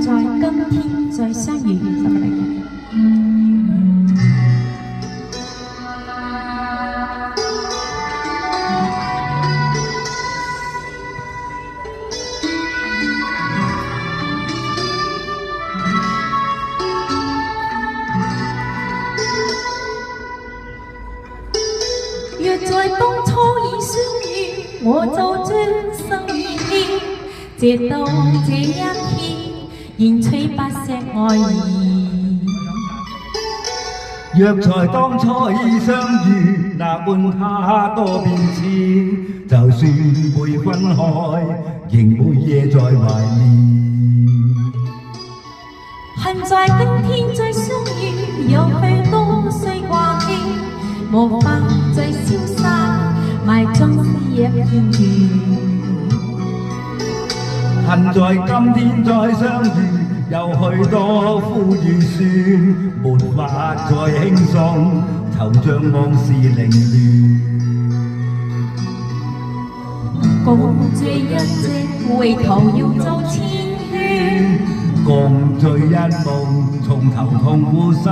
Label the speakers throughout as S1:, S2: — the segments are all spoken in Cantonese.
S1: 在今天再相遇。若在當初已相遇，我就將生與獻，直到這一天，燃取不息愛意。
S2: 若在當初已相遇，哪管他多變遷，就算會分開，仍每夜在懷念。
S1: 恨在今天再相遇，有許多歲掛牽。無法再消散，埋葬思憶片段。
S2: 恨在今天再相遇，有許多苦與酸，沒法再輕鬆，惆悵往事凌亂。
S1: 共醉一夕，回頭要走千圈。
S2: 共醉一夢，從頭痛苦深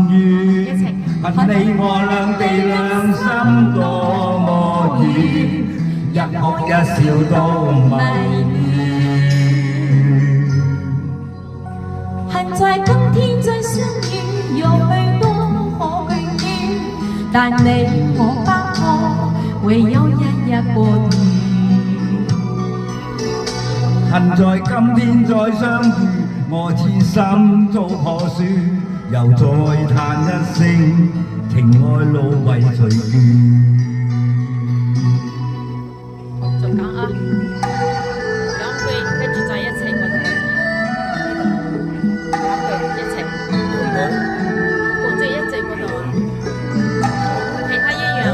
S2: 淵。恨你我兩地兩心多麼遠，一哭一笑都迷戀。
S1: 恨在今天再相遇，有許多可眷戀，但你我不可，唯有一日過斷。
S2: 恨在今天再相遇，我此心遭破損，又再嘆一聲，情愛路為誰願？
S3: 仲講啊，兩句跟住在一齊嗰度，兩句一齊，共在一齊嗰度，其他一樣。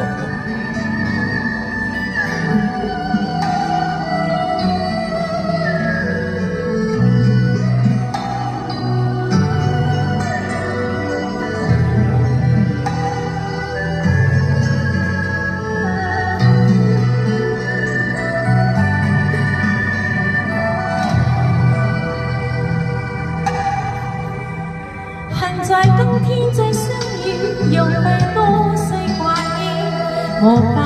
S1: 恨在今天再相遇，有許多歲掛牽，無法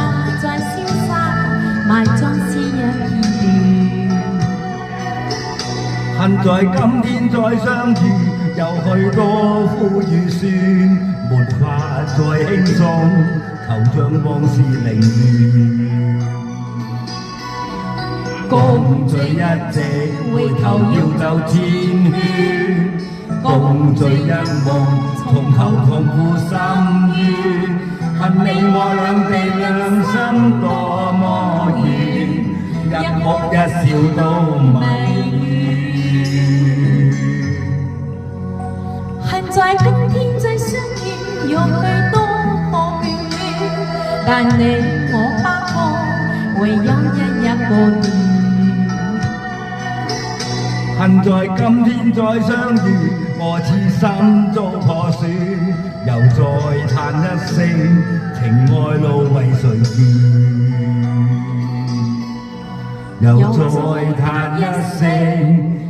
S1: 再消散，埋葬思憶片段。
S2: 恨在今天再相遇，有許多苦與酸，沒法再輕鬆，惆悵往事凌亂。共醉一夕，回頭要走千圈。共醉一夢，從頭痛苦深淵。恨你我兩地兩心多麼遠，一哭一笑都迷戀。
S1: 恨在今天再相遇，有許多可眷戀，但你我不可，唯有一日過斷。
S2: 恨在今天再相遇，我此心遭破損，又再嘆一聲，情愛路為誰願？又再嘆一聲，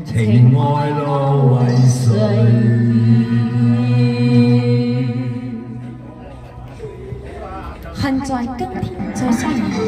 S2: 情愛路為誰願？
S1: 恨在今天再相遇。